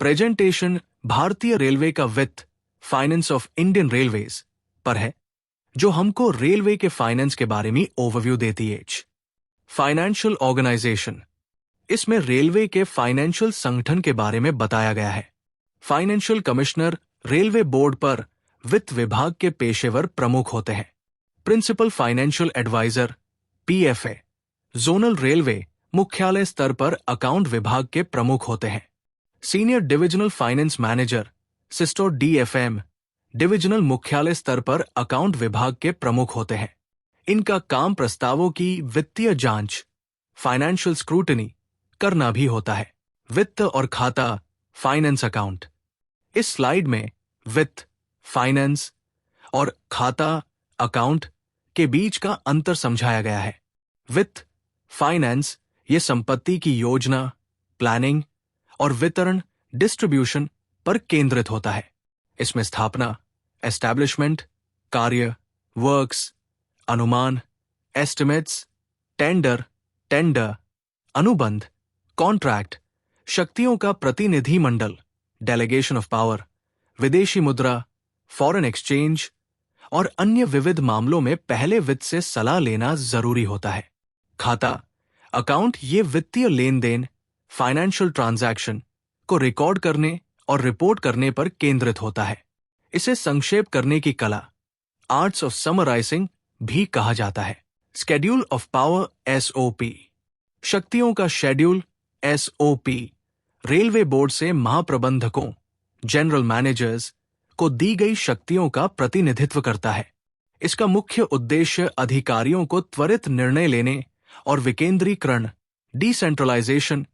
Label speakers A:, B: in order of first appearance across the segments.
A: Presentation भारतीय railway का वित्त फाइनेंस ऑफ इंडियन रेलवेज पर है, जो हमको रेलवे के फाइनेंस के बारे में ओवरव्यू देती है। फाइनेंशियल ऑर्गेनाइजेशन, इसमें रेलवे के फाइनेंशियल संगठन के बारे में बताया गया है। फाइनेंशियल कमिश्नर रेलवे बोर्ड पर वित्त विभाग के पेशेवर प्रमुख होते हैं। Principal financial adviser PFA zonal railway मुख्यालय स्तर पर अकाउंट विभाग के प्रमुख होते हैं। सीनियर डिविजनल फाइनेंस मैनेजर सिस्टो डीएफएम डिविजनल मुख्यालय स्तर पर अकाउंट विभाग के प्रमुख होते हैं। इनका काम प्रस्तावों की वित्तीय जांच फाइनेंशियल स्क्रूटनी करना भी होता है। वित्त और खाता फाइनेंस अकाउंट, इस स्लाइड में वित्त फाइनेंस और खाता अकाउंट के बीच का अंतर समझाया गया है। वित्त फाइनेंस ये संपत्ति की योजना, प्लानिंग और वितरण डिस्ट्रीब्यूशन पर केंद्रित होता है। इसमें स्थापना, एस्टैब्लिशमेंट, कार्य, वर्क्स, अनुमान, एस्टिमेट्स, टेंडर, अनुबंध, कॉन्ट्रैक्ट, शक्तियों का प्रतिनिधि मंडल, डेलीगेशन ऑफ पावर, विदेशी मुद्रा, फॉरेन एक्सचेंज और अन्य विविध मामलों में पहले वित्त से सलाह लेना जरूरी होता है। खाता अकाउंट ये वित्तीय लेन देन, फाइनेंशियल ट्रांजैक्शन को रिकॉर्ड करने और रिपोर्ट करने पर केंद्रित होता है। इसे संक्षेप करने की कला, आर्ट्स ऑफ समराइजिंग भी कहा जाता है। शेड्यूल ऑफ पावर एसओपी, शक्तियों का शेड्यूल एसओपी रेलवे बोर्ड से महाप्रबंधकों, जनरल मैनेजर्स को दी गई शक्तियों का प्रतिनिधित्व करता है। इसका मुख्य उद्देश्य अधिकारियों को त्वरित निर्णय लेने और विकेंद्रीकरण डिसेंट्रलाइजेशन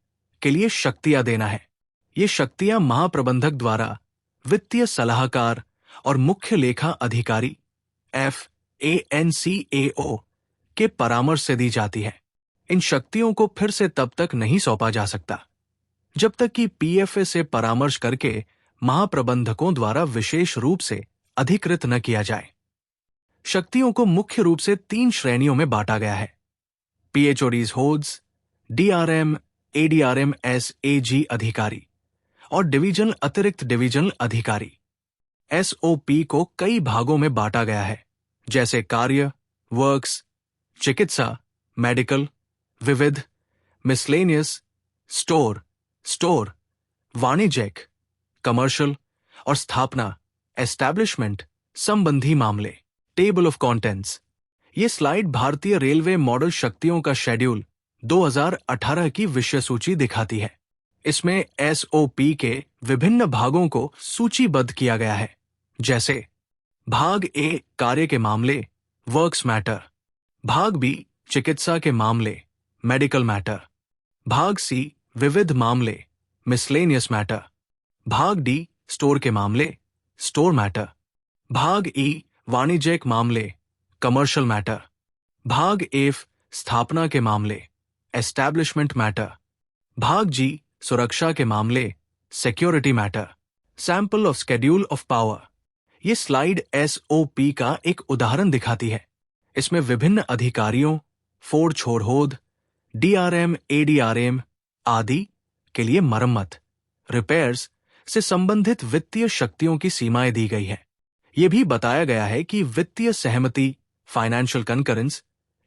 A: के लिए शक्तियां देना है। ये शक्तियां महाप्रबंधक द्वारा वित्तीय सलाहकार और मुख्य लेखा अधिकारी FANCAO के परामर्श से दी जाती है। इन शक्तियों को फिर से तब तक नहीं सौंपा जा सकता जब तक कि PFA से परामर्श करके महाप्रबंधकों द्वारा विशेष रूप से अधिकृत न किया जाए। शक्तियों को मुख्य रूप से 3 श्रेणियों में बांटा गया है। PHODs hordes, DRM, ADRM SAG अधिकारी और डिवीजनल अतिरिक्त डिवीजनल अधिकारी। SOP को कई भागों में बांटा गया है, जैसे कार्य, वर्क्स, चिकित्सा, मेडिकल, विविध, मिसलेनियस, स्टोर, वाणिज्यिक, कमर्शियल और स्थापना, एस्टैब्लिशमेंट संबंधी मामले। टेबल ऑफ कंटेंट्स, ये स्लाइड भारतीय रेलवे मॉडल शक्तियों का शेड्यूल 2018 की विषय सूची दिखाती है। इसमें SOP के विभिन्न भागों को सूचीबद्ध किया गया है, जैसे भाग A कार्य के मामले, वर्क्स मैटर, भाग B चिकित्सा के मामले, मेडिकल मैटर, भाग C विविध मामले, मिसलेनियस मैटर, भाग D स्टोर के मामले, स्टोर मैटर, भाग E वाणिज्यिक मामले, कमर्शियल मैटर, भाग F स्थापना के मामले, एस्टैब्लिशमेंट मैटर, भाग G सुरक्षा के मामले, security matter. Sample of schedule of power, ये स्लाइड SOP का एक उदाहरण दिखाती है। इसमें विभिन्न अधिकारियों, फोड़ छोड़ होद, DRM, ADRM आदि के लिए मरम्मत, रिपेयर्स से संबंधित वित्तीय शक्तियों की सीमाएं दी गई है। यह भी बताया गया है कि वित्तीय सहमति, फाइनेंशियल कंकरेंस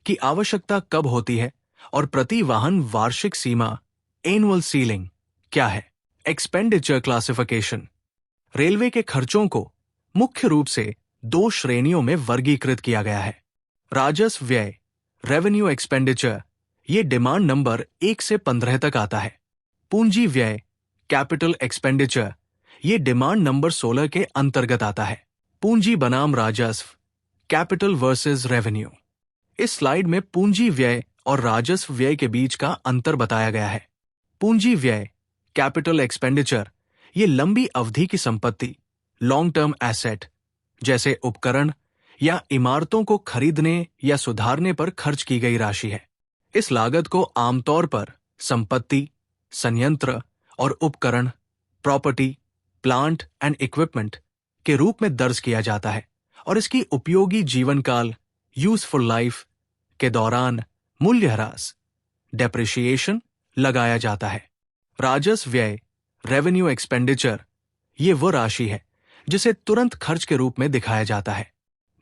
A: की आवश्यकता कब होती है और प्रति वाहन वार्षिक सीमा, एनुअल सीलिंग क्या है। एक्सपेंडिचर क्लासिफिकेशन, रेलवे के खर्चों को मुख्य रूप से 2 श्रेणियों में वर्गीकृत किया गया है। राजस्व व्यय, रेवेन्यू एक्सपेंडिचर, ये डिमांड नंबर 1 से 15 तक आता है। पूंजी व्यय, कैपिटल एक्सपेंडिचर, ये डिमांड नंबर 16 के अंतर्गत आता है। पूंजी बनाम राजस्व, कैपिटल वर्सेस रेवेन्यू। इस स्लाइड में पूंजी व्यय और राजस्व व्यय के बीच का अंतर बताया गया है। पूंजी व्यय, कैपिटल एक्सपेंडिचर, ये लंबी अवधि की संपत्ति, लॉन्ग टर्म एसेट, जैसे उपकरण या इमारतों को खरीदने या सुधारने पर खर्च की गई राशि है। इस लागत को आमतौर पर संपत्ति, संयंत्र और उपकरण, प्रॉपर्टी, प्लांट एंड इक्विपमेंट के रूप में दर्ज किया जाता है और इसकी उपयोगी जीवन काल, यूजफुल लाइफ के दौरान मूल्यह्रास, डेप्रिसिएशन लगाया जाता है। राजस्व व्यय रेवेन्यू एक्सपेंडिचर ये वो राशि है जिसे तुरंत खर्च के रूप में दिखाया जाता है।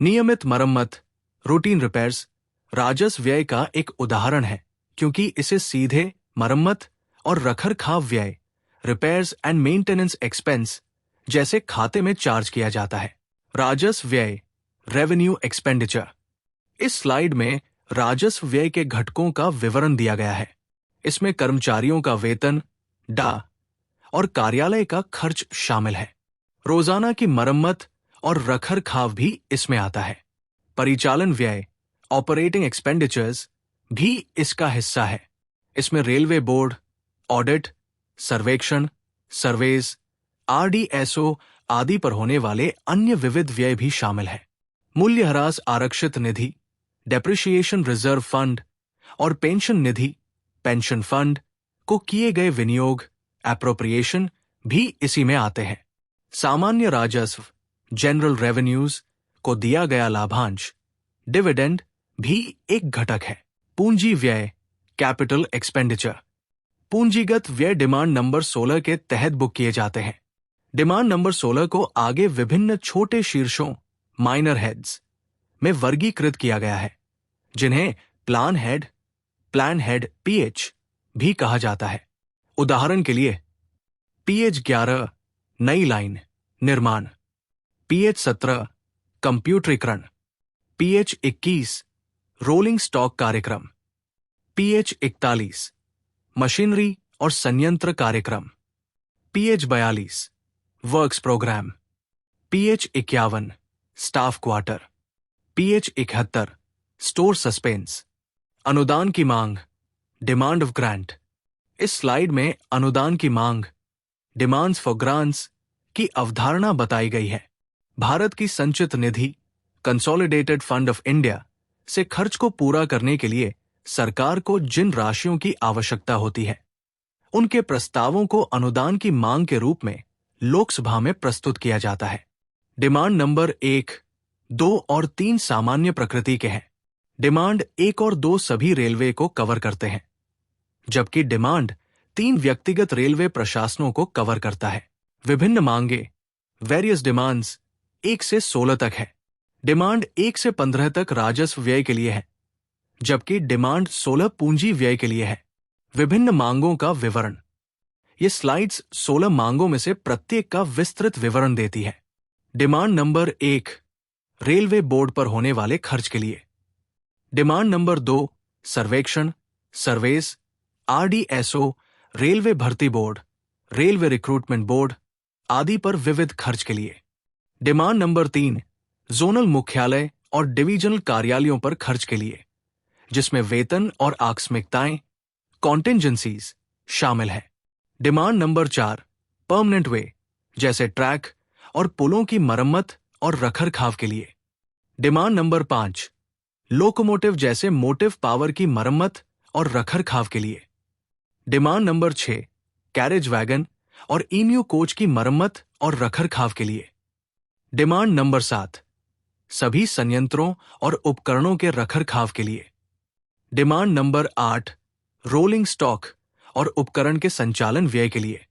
A: नियमित मरम्मत, रूटीन रिपेयर्स राजस्व व्यय का एक उदाहरण है, क्योंकि इसे सीधे मरम्मत और रखरखाव व्यय, रिपेयर्स एंड मेंटेनेंस एक्सपेंस जैसे खाते में चार्ज किया जाता है। राजस्व व्यय, रेवेन्यू एक्सपेंडिचर। इस स्लाइड में राजस्व व्यय के घटकों का विवरण दिया गया है। इसमें कर्मचारियों का वेतन, डा और कार्यालय का खर्च शामिल है। रोजाना की मरम्मत और रखरखाव भी इसमें आता है। परिचालन व्यय, ऑपरेटिंग एक्सपेंडिचर्स भी इसका हिस्सा है। इसमें रेलवे बोर्ड, ऑडिट, सर्वेक्षण, सर्वेज, RDSO आदि पर होने वाले अन्य विविध व्यय भी शामिल है। मूल्यह्रास आरक्षित निधि, डेप्रिसिएशन रिजर्व फंड और पेंशन निधि, पेंशन फंड को किए गए विनियोग, एप्रोप्रिएशन भी इसी में आते हैं। सामान्य राजस्व, जनरल रेवेन्यूज को दिया गया लाभांश, डिविडेंड भी एक घटक है। पूंजी व्यय, कैपिटल एक्सपेंडिचर। पूंजीगत व्यय डिमांड नंबर 16 के तहत बुक किए जाते हैं। डिमांड नंबर 16 को आगे विभिन्न छोटे शीर्षों, माइनर हेड्स में वर्गीकृत किया गया है, जिन्हें प्लान हेड PH भी कहा जाता है। उदाहरण के लिए PH 11 नई लाइन निर्माण, PH 17 कंप्यूटरीकरण, PH 21 रोलिंग स्टॉक कार्यक्रम, PH 41 मशीनरी और संयंत्र कार्यक्रम, PH 42 works programme, PH 51 staff quarter, PH 71 store suspense. अनुदान की मांग, डिमांड ऑफ ग्रांट। इस स्लाइड में अनुदान की मांग, डिमांड्स फॉर ग्रांट्स की अवधारणा बताई गई है। भारत की संचित निधि, कंसोलिडेटेड फंड ऑफ इंडिया से खर्च को पूरा करने के लिए सरकार को जिन राशियों की आवश्यकता होती है, उनके प्रस्तावों को अनुदान की मांग के रूप में लोकसभा में प्रस्तुत किया जाता है। डिमांड नंबर 1, 2 और 3 सामान्य प्रकृति के हैं। डिमांड 1 और 2 सभी रेलवे को कवर करते हैं, जबकि डिमांड 3 व्यक्तिगत रेलवे प्रशासनों को कवर करता है। विभिन्न मांगे, वेरियस डिमांड्स 1 से 16 तक है। डिमांड 1 से 15 तक राजस्व व्यय के लिए है, जबकि डिमांड 16 पूंजी व्यय के लिए है। विभिन्न मांगों का विवरण। ये स्लाइड्स 16 मांगों में से प्रत्येक का विस्तृत विवरण देती है। डिमांड नंबर 1, रेलवे बोर्ड पर होने वाले खर्च के लिए। डिमांड नंबर 2, सर्वेक्षण, सर्वेस, RDSO, रेलवे भर्ती बोर्ड, रेलवे रिक्रूटमेंट बोर्ड आदि पर विविध खर्च के लिए। डिमांड नंबर 3, जोनल मुख्यालय और डिवीजनल कार्यालयों पर खर्च के लिए, जिसमें वेतन और आकस्मिकताएं, कॉन्टिंजेंसीज शामिल है। डिमांड नंबर 4, परमानेंट वे जैसे ट्रैक और पुलों की मरम्मत और रखरखाव के लिए। डिमांड नंबर 5, लोकोमोटिव जैसे मोटिव पावर की मरम्मत और रखरखाव के लिए। डिमांड नंबर 6, कैरेज वैगन और ईम्यू कोच की मरम्मत और रखरखाव के लिए। डिमांड नंबर 7, सभी संयंत्रों और उपकरणों के रखरखाव के लिए। डिमांड नंबर 8, रोलिंग स्टॉक और उपकरण के संचालन व्यय के लिए।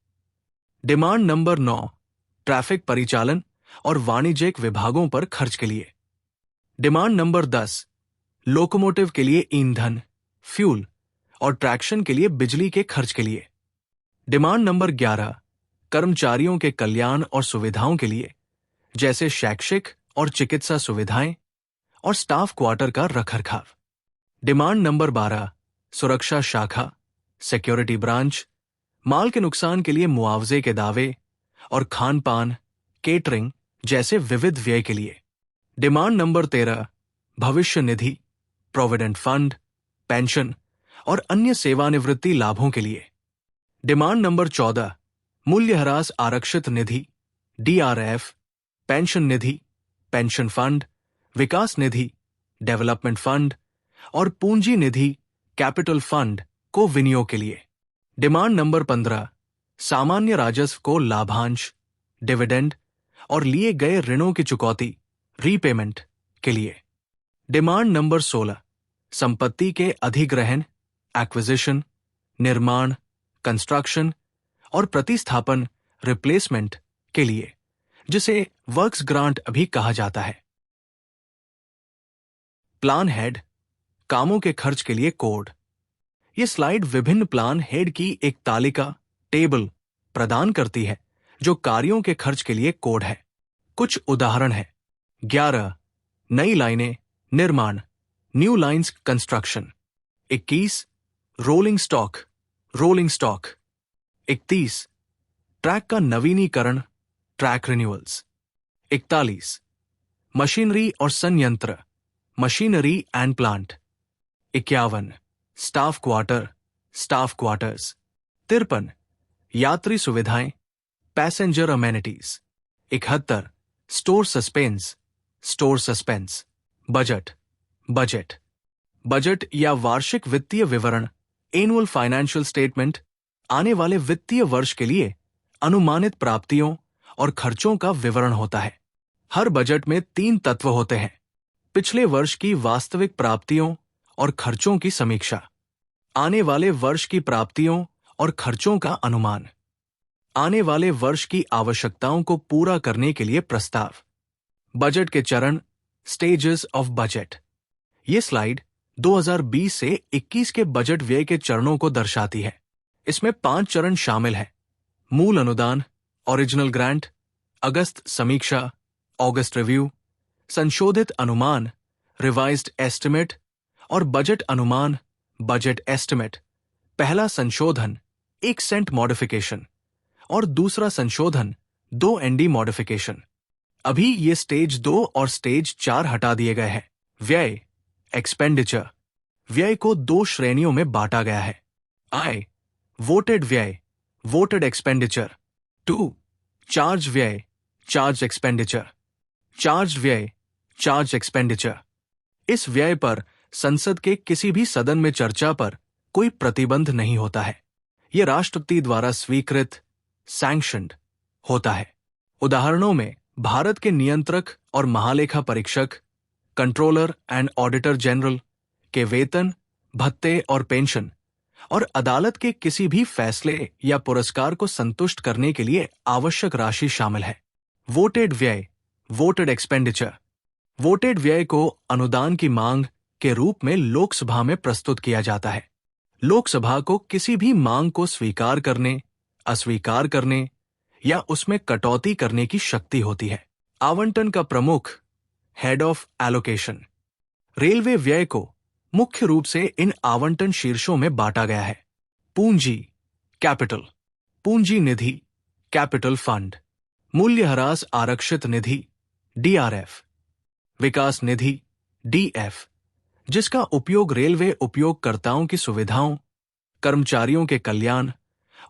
A: डिमांड नंबर 9, ट्रैफिक परिचालन और वाणिज्यिक विभागों पर खर्च के लिए। डिमांड नंबर 10, लोकोमोटिव के लिए ईंधन, फ्यूल और ट्रैक्शन के लिए बिजली के खर्च के लिए। डिमांड नंबर 11, कर्मचारियों के कल्याण और सुविधाओं के लिए, जैसे शैक्षिक और चिकित्सा सुविधाएं और स्टाफ क्वार्टर का रखरखाव। डिमांड नंबर 12, सुरक्षा शाखा, सिक्योरिटी ब्रांच, माल के नुकसान के लिए मुआवजे के दावे और खान पान, केटरिंग जैसे विविध व्यय के लिए। डिमांड नंबर 13, भविष्य निधि, प्रोविडेंट फंड, पेंशन और अन्य सेवानिवृत्ति लाभों के लिए। डिमांड नंबर 14, मूल्यह्रास आरक्षित निधि, DRF, पेंशन निधि, पेंशन फंड, विकास निधि, डेवलपमेंट फंड और पूंजी निधि, कैपिटल फंड को विनियोग के लिए। डिमांड नंबर 15, सामान्य राजस्व को लाभांश, डिविडेंड और लिए गए ऋणों की चुकौती, रीपेमेंट के लिए। डिमांड नंबर 16, संपत्ति के अधिग्रहण, एक्विजिशन, निर्माण, कंस्ट्रक्शन और प्रतिस्थापन रिप्लेसमेंट के लिए, जिसे वर्क्स ग्रांट भी कहा जाता है। प्लान हेड, कामों के खर्च के लिए कोड। ये स्लाइड विभिन्न प्लान हेड की एक तालिका टेबल प्रदान करती है जो कार्यों के खर्च के लिए कोड है। कुछ उदाहरण है: 11 नई लाइनें निर्माण, new lines construction. 21 rolling stock, rolling stock. 31 track का नवीनीकरण, ट्रैक रिन्यूअल्स। 41 मशीनरी और संयंत्र, machinery and plant. 51 staff quarter, staff quarters. 53 यात्री सुविधाएं, passenger amenities. 71 store suspense, store suspense. Budget, budget. Budget या वार्षिक वित्तीय विवरण, एनुअल फाइनेंशियल स्टेटमेंट, आने वाले वित्तीय वर्ष के लिए अनुमानित प्राप्तियों और खर्चों का विवरण होता है। हर बजट में 3 तत्व होते हैं: पिछले वर्ष की वास्तविक प्राप्तियों और खर्चों की समीक्षा, आने वाले वर्ष की प्राप्तियों और खर्चों का अनुमान, आने वाले वर्ष की आवश्यकताओं को पूरा करने के लिए प्रस्ताव। बजट के चरण, स्टेजेस ऑफ बजट। ये स्लाइड 2020 से 21 के बजट व्यय के चरणों को दर्शाती है। इसमें 5 चरण शामिल हैं: मूल अनुदान, ओरिजिनल ग्रांट, अगस्त समीक्षा, अगस्त रिव्यू, संशोधित अनुमान, रिवाइज्ड एस्टिमेट, और बजट अनुमान, बजट एस्टिमेट। पहला संशोधन 1 सेंट मॉडिफिकेशन और दूसरा संशोधन 2 ND मॉडिफिकेशन। अभी ये स्टेज 2 और स्टेज 4 हटा दिए गए हैं। व्यय, एक्सपेंडिचर। व्यय को 2 श्रेणियों में बांटा गया है: आय, वोटेड व्यय, वोटेड एक्सपेंडिचर। 2 चार्ज व्यय, चार्ज एक्सपेंडिचर। चार्ज व्यय, चार्ज एक्सपेंडिचर। इस व्यय पर संसद के किसी भी सदन में चर्चा पर कोई प्रतिबंध नहीं होता है। यह राष्ट्रपति द्वारा स्वीकृत, सैंक्शन्ड होता है। उदाहरणों में भारत के नियंत्रक और महालेखा परीक्षक, कंट्रोलर एंड ऑडिटर जनरल के वेतन, भत्ते और पेंशन, और अदालत के किसी भी फैसले या पुरस्कार को संतुष्ट करने के लिए आवश्यक राशि शामिल है। वोटेड व्यय, वोटेड एक्सपेंडिचर। वोटेड व्यय को अनुदान की मांग के रूप में लोकसभा में प्रस्तुत किया जाता है। लोकसभा को किसी भी मांग को स्वीकार करने, अस्वीकार करने या उसमें कटौती करने की शक्ति होती है। आवंटन का प्रमुख, हेड ऑफ एलोकेशन। रेलवे व्यय को मुख्य रूप से इन आवंटन शीर्षों में बांटा गया है: पूंजी, कैपिटल, पूंजी निधि, कैपिटल फंड, मूल्यह्रास आरक्षित निधि, DRF, विकास निधि, DF, जिसका उपयोग रेलवे उपयोगकर्ताओं की सुविधाओं, कर्मचारियों के कल्याण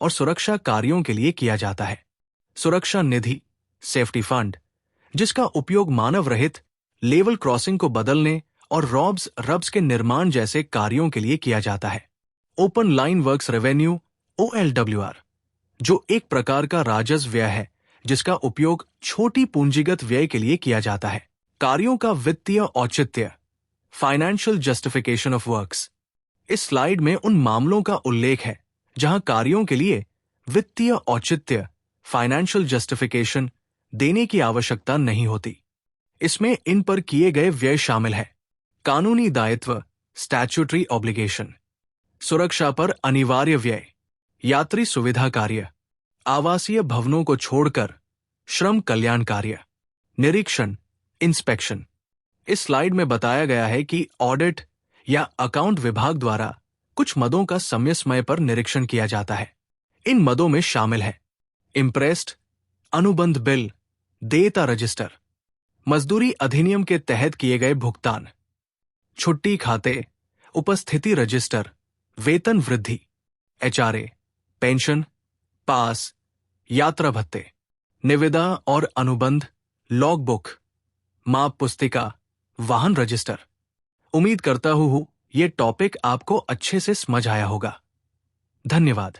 A: और सुरक्षा कार्यों के लिए किया जाता है। सुरक्षा निधि, सेफ्टी फंड, जिसका उपयोग मानव रहित लेवल क्रॉसिंग को बदलने और रब्स के निर्माण जैसे कार्यों के लिए किया जाता है। Open line works revenue, OLWR, जो एक प्रकार का राजस्व व्यय है जिसका उपयोग छोटी पूंजीगत व्यय के लिए किया जाता है। कार्यों का वित्तीय औचित्य, फाइनेंशियल जस्टिफिकेशन ऑफ वर्क्स। इस स्लाइड में उन मामलों का उल्लेख है जहां कार्यों के लिए वित्तीय औचित्य, फाइनेंशियल जस्टिफिकेशन देने की आवश्यकता नहीं होती। इसमें इन पर किए गए व्यय शामिल है: कानूनी दायित्व, स्टैट्यूटरी ऑब्लिगेशन, सुरक्षा पर अनिवार्य व्यय, यात्री सुविधा कार्य, आवासीय भवनों को छोड़कर श्रम कल्याण कार्य, निरीक्षण, इंस्पेक्शन। इस स्लाइड में बताया गया है कि ऑडिट या अकाउंट विभाग द्वारा कुछ मदों का समय समय पर निरीक्षण किया जाता है। इन मदों में शामिल है: इम्प्रेस्ड, अनुबंध बिल, देयता रजिस्टर, मजदूरी अधिनियम के तहत किए गए भुगतान, छुट्टी खाते, उपस्थिति रजिस्टर, वेतन वृद्धि, HRA, पेंशन, पास, यात्रा भत्ते, निविदा और अनुबंध, लॉग बुक, माप पुस्तिका, वाहन रजिस्टर। उम्मीद करता हूं ये टॉपिक आपको अच्छे से समझ आया होगा। धन्यवाद।